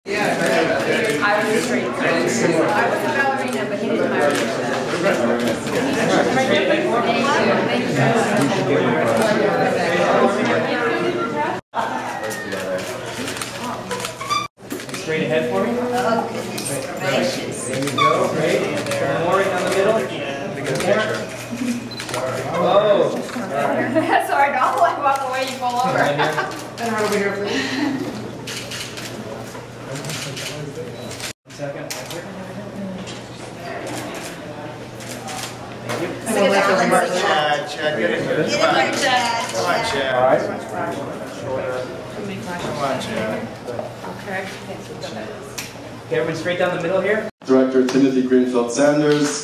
I was a straight coach. I was a ballerina, but he didn't hire me for that. Straight ahead for me. Oh, goodness gracious. There you go. Great. And there. More right down the middle. Oh. Sorry, don't like walk away, you fall over. Then right over here, please. Second. Thank you. Chad, get in here. Come on, Chad. Come on, Chad. All right. Come on, Chad. Okay. Okay, everyone straight down the middle here. Director Timothy Greenfield-Sanders.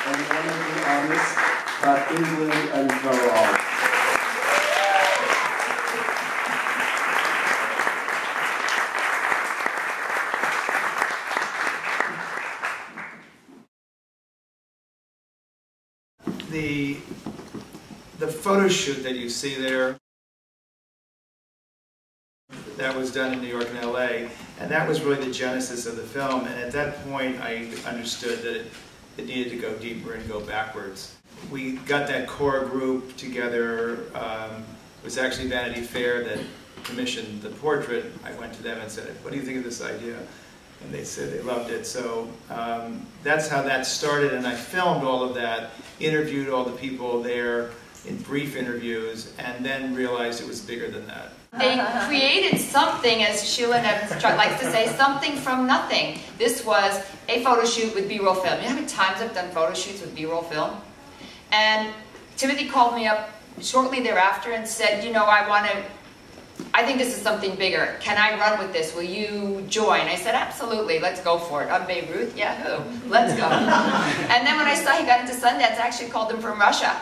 And wonderfully honest, Pat England and Carol. The photo shoot that you see there, that was done in New York and LA, and that was really the genesis of the film. And at that point, I understood that it needed to go deeper and go backwards. We got that core group together. It was actually Vanity Fair that commissioned the portrait. I went to them and said, "What do you think of this idea?" And they said they loved it. So that's how that started, and I filmed all of that, interviewed all the people there in brief interviews, and then realized it was bigger than that. They created something, as Sheila Nevins likes to say, something from nothing. This was a photo shoot with B-roll film. You know how many times I've done photo shoots with B-roll film? And Timothy called me up shortly thereafter and said, you know, I think this is something bigger. Can I run with this? Will you join? I said, absolutely, let's go for it. I'm Babe Ruth, yahoo, let's go. And then when I saw he got into Sundance, I actually called him from Russia.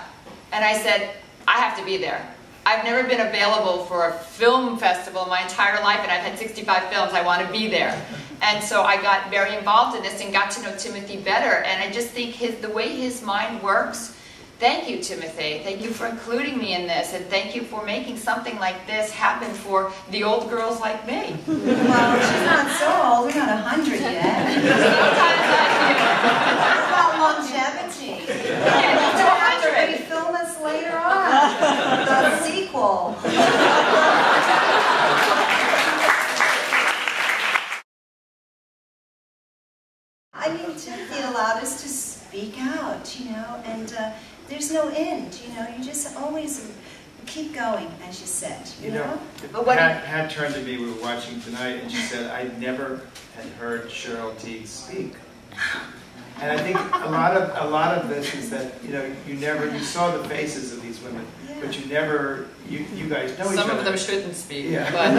And I said, I have to be there. I've never been available for a film festival my entire life, and I've had 65 films. I want to be there. And so I got very involved in this and got to know Timothy better. And I just think the way his mind works, thank you, Timothy. Thank you for including me in this, and thank you for making something like this happen for the old girls like me. Well, she's not so old. We're not 100 yet. What about longevity? Maybe film us later on. The sequel. I mean, Timothy allowed us to speak out, you know, and there's no end, you know, you just always keep going, as you said, you know? Pat turned to me, we were watching tonight, and she said, I never had heard Cheryl Teague speak. And I think a lot of this is that, you know, you saw the faces of these women, yeah, but you never, you guys know each other. Some of them shouldn't speak, yeah. But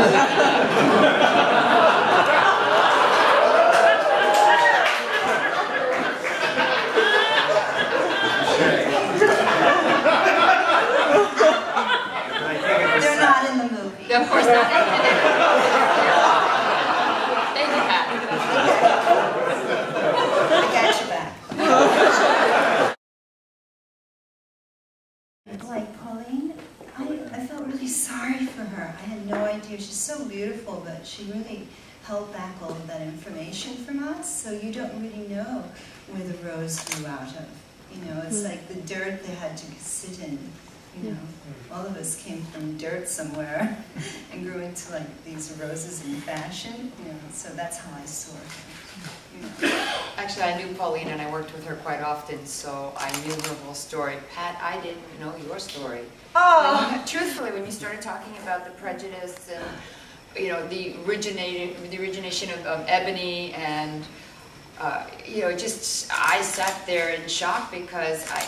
they're not in the movie. of course not. Thank you, Pat. I got your back. Like Pauline, I felt really sorry for her. I had no idea. She's so beautiful, but she really held back all of that information from us, so you don't really know where the rose grew out of. You know, it's like the dirt they had to sit in. You know, all of us came from dirt somewhere and grew into like these roses in fashion. You know, so that's how I saw her. You know. Actually, I knew Pauline and I worked with her quite often, so I knew her whole story. Pat, I didn't know your story. Oh, Truthfully, when you started talking about the prejudice and, you know, the origination of ebony and, you know, just I sat there in shock because I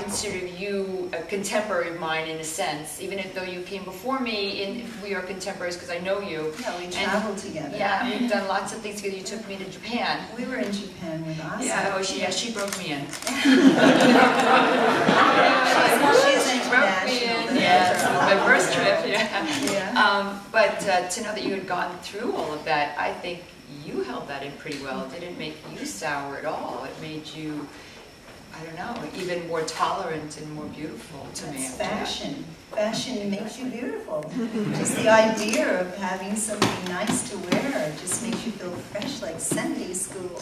considered you a contemporary of mine in a sense, even though you came before me, and we are contemporaries because I know you. yeah, we traveled together. Yeah, we've done lots of things together. You took me to Japan. We were in Japan with us. Yeah, she broke me in. She's She broke me in. Yeah, my first trip. Yeah. But to know that you had gone through all of that, I think you held that in pretty well. It didn't make you sour at all. It made you I don't know, even more tolerant and more beautiful to me. It's fashion. Fashion makes you beautiful. Just the idea of having something nice to wear just makes you feel fresh like Sunday school.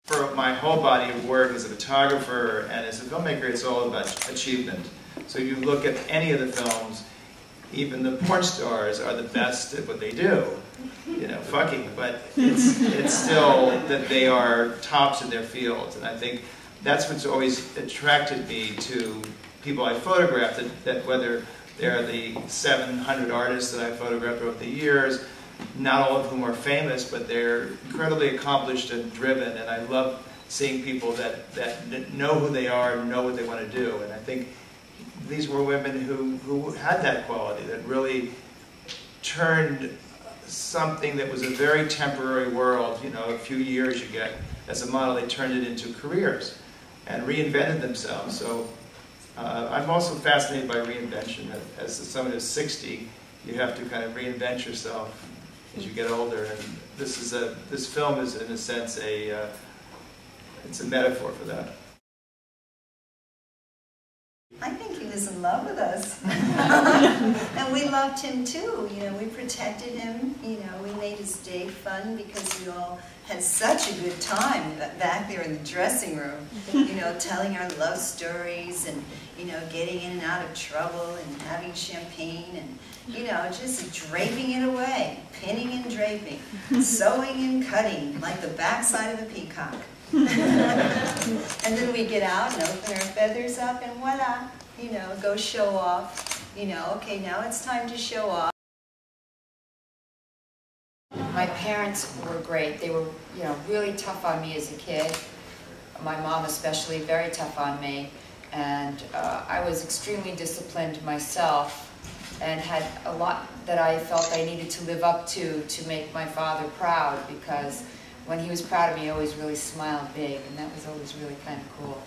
For my whole body of work as a photographer and as a filmmaker, it's all about achievement. So you look at any of the films, even the porn stars are the best at what they do. You know, fucking, but it's still that they are tops in their fields. And I think that's what's always attracted me to people I photographed, that whether they're the 700 artists that I photographed over the years, not all of whom are famous, but they're incredibly accomplished and driven, and I love seeing people that know who they are and know what they want to do. And I think these were women who had that quality, that really turned something that was a very temporary world, you know, a few years you get as a model, they turned it into careers and reinvented themselves. So I'm also fascinated by reinvention. As someone who's 60, you have to kind of reinvent yourself as you get older, and this film is in a sense it's a metaphor for that. I think he was in love with us. And we loved him too. You know, we protected him. You know, we made his day fun because we all had such a good time back there in the dressing room. You know, telling our love stories and, you know, getting in and out of trouble and having champagne and, you know, just draping it away, pinning and draping, sewing and cutting like the backside of a peacock. And then we get out and open our feathers up and voila, you know, go show off. You know, okay, now it's time to show off. My parents were great. They were, you know, really tough on me as a kid. My mom especially, very tough on me. And I was extremely disciplined myself and had a lot that I felt I needed to live up to make my father proud, because when he was proud of me, he always really smiled big, and that was always really kind of cool.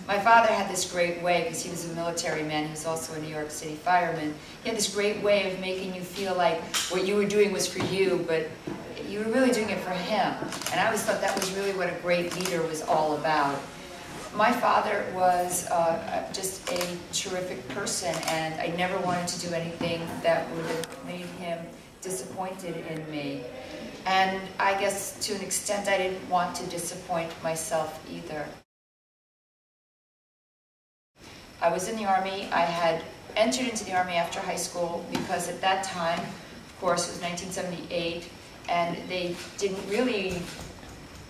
My father had this great way, because he was a military man, he was also a New York City fireman. He had this great way of making you feel like what you were doing was for you, but you were really doing it for him. And I always thought that was really what a great leader was all about. My father was just a terrific person, and I never wanted to do anything that would have made him disappointed in me. And I guess to an extent I didn't want to disappoint myself either. I was in the Army. I had entered into the Army after high school because at that time, of course, it was 1978, and they didn't really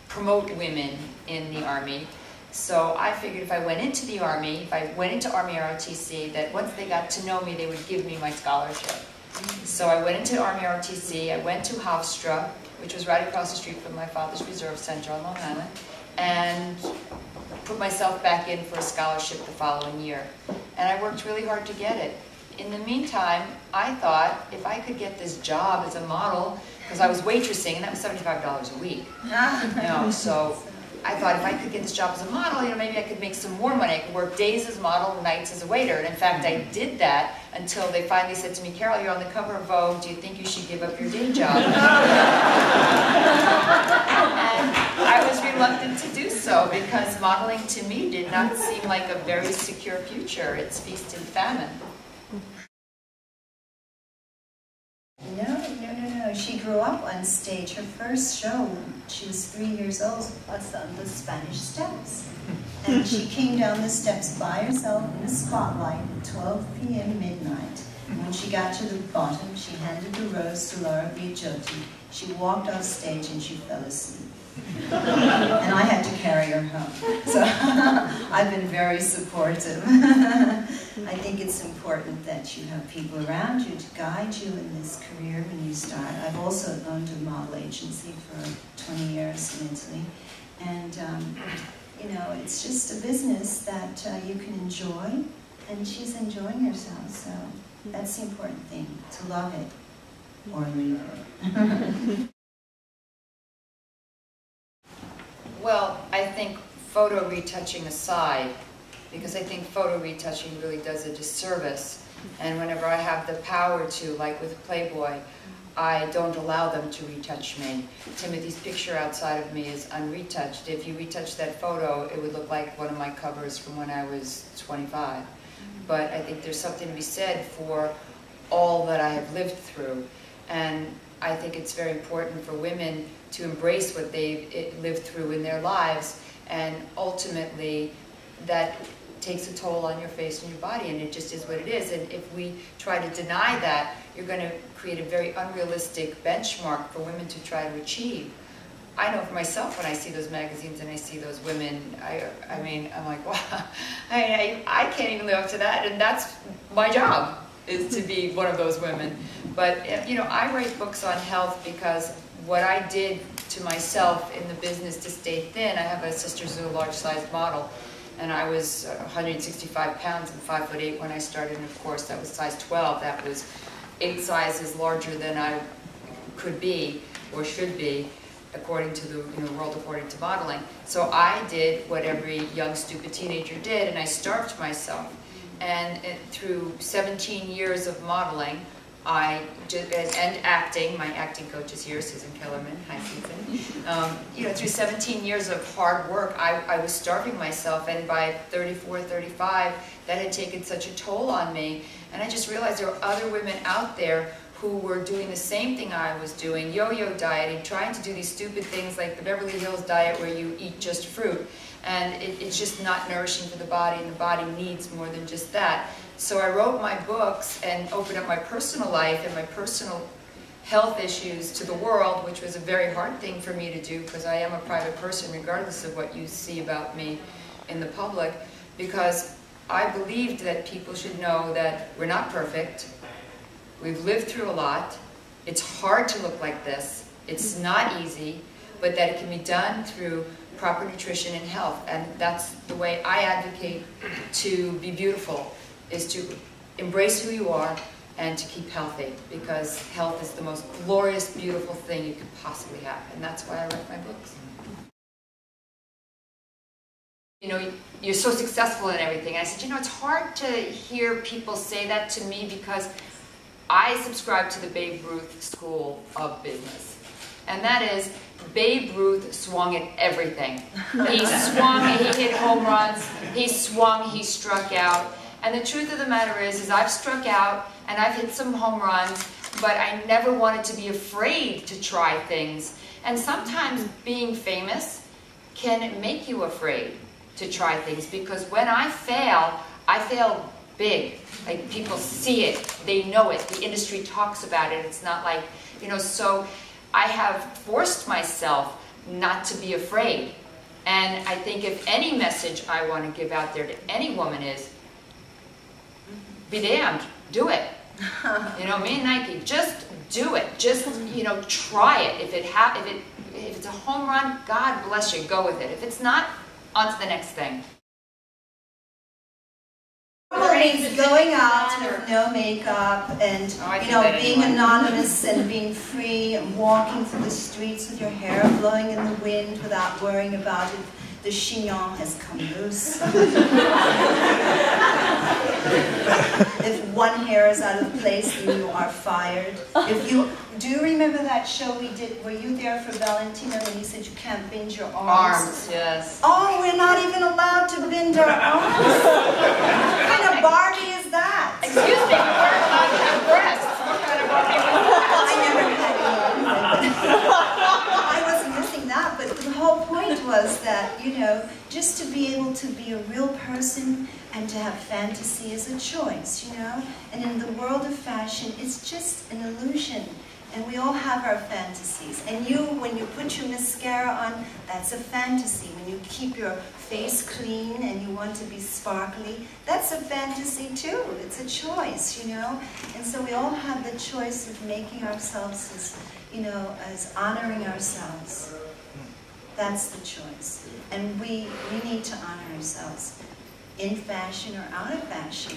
promote women in the Army. So I figured if I went into the Army, if I went into Army ROTC, that once they got to know me, they would give me my scholarship. So I went into Army ROTC, I went to Hofstra, which was right across the street from my father's reserve center on Long Island, and put myself back in for a scholarship the following year. And I worked really hard to get it. In the meantime, I thought if I could get this job as a model, because I was waitressing, and that was $75 a week. You know, so I thought if I could get this job as a model, you know, maybe I could make some more money. I could work days as a model, nights as a waiter. And in fact, I did that until they finally said to me, "Carol, you're on the cover of Vogue. Do you think you should give up your day job?" And I was reluctant to do so because modeling to me did not seem like a very secure future. It's feast and famine. No. She grew up on stage. Her first show, she was 3 years old, was on the Spanish Steps. And she came down the steps by herself in the spotlight at 12 p.m. midnight. And when she got to the bottom, she handed the rose to Laura Biagiotti. She walked off stage and she fell asleep. And I had to carry her home. So I've been very supportive. I think it's important that you have people around you to guide you in this career when you start. I've also owned a model agency for 20 years in Italy. And, you know, it's just a business that you can enjoy, and she's enjoying herself. So that's the important thing, to love it or leave it. Well, I think photo retouching aside, because I think photo retouching really does a disservice. And whenever I have the power to, like with Playboy, I don't allow them to retouch me. Timothy's picture outside of me is unretouched. If you retouch that photo, it would look like one of my covers from when I was 25. But I think there's something to be said for all that I have lived through. And I think it's very important for women to embrace what they've lived through in their lives, and ultimately that takes a toll on your face and your body, and it just is what it is. And if we try to deny that, you're going to create a very unrealistic benchmark for women to try to achieve. I know for myself, when I see those magazines and I see those women, I mean, I'm like, wow, I can't even live up to that, and that's my job, is to be one of those women. But, you know, I write books on health because what I did to myself in the business to stay thin, I have a Sister Zoo large-sized model, and I was 165 pounds and 5'8" when I started, and of course that was size 12. That was 8 sizes larger than I could be, or should be, according to the world according to modeling. So I did what every young, stupid teenager did, and I starved myself. And through 17 years of modeling, and acting, my acting coach is here, Susan Kellerman. Hi, Susan. You know, through 17 years of hard work, I was starving myself, and by 34, 35, that had taken such a toll on me. And I just realized there were other women out there who were doing the same thing I was doing, yo-yo dieting, trying to do these stupid things like the Beverly Hills diet where you eat just fruit. And it's just not nourishing for the body, and the body needs more than just that. So I wrote my books and opened up my personal life and my personal health issues to the world, which was a very hard thing for me to do because I am a private person regardless of what you see about me in the public, because I believed that people should know that we're not perfect, we've lived through a lot, it's hard to look like this, it's not easy, but that it can be done through proper nutrition and health. And that's the way I advocate to be beautiful, is to embrace who you are and to keep healthy, because health is the most glorious, beautiful thing you could possibly have. And that's why I write my books. You know, you're so successful in everything. And I said, you know, it's hard to hear people say that to me because I subscribe to the Babe Ruth school of business. And that is, Babe Ruth swung at everything. He swung, he hit home runs, he swung, he struck out. And the truth of the matter is I've struck out and I've hit some home runs, but I never wanted to be afraid to try things. And sometimes being famous can make you afraid to try things, because when I fail big. Like, people see it, they know it, the industry talks about it. It's not like, you know, so I have forced myself not to be afraid. And I think if any message I want to give out there to any woman is, be damned, do it. You know, me and Nike, just do it. Just, you know, try it. If it's a home run, God bless you, go with it. If it's not, on to the next thing. Means going out with no makeup and, you know, being anonymous and being free and walking through the streets with your hair blowing in the wind without worrying about if the chignon has come loose. If one hair is out of place, then you are fired. If you do remember that show we did, were you there for Valentino when you said you can't bend your arms? Arms, yes. Oh, we're not even allowed to bend our arms? What kind of Barbie is that? Excuse me, we weren't allowed to have breasts. What kind of Barbie was that? I never had any. I wasn't missing that, but the whole point was that, you know, just to be able to be a real person and to have fantasy is a choice, you know? And in the world of fashion, it's just an illusion. And we all have our fantasies. And you, when you put your mascara on, that's a fantasy. When you keep your face clean and you want to be sparkly, that's a fantasy too. It's a choice, you know? And so we all have the choice of making ourselves as, you know, as honoring ourselves. That's the choice. And we need to honor ourselves in fashion or out of fashion.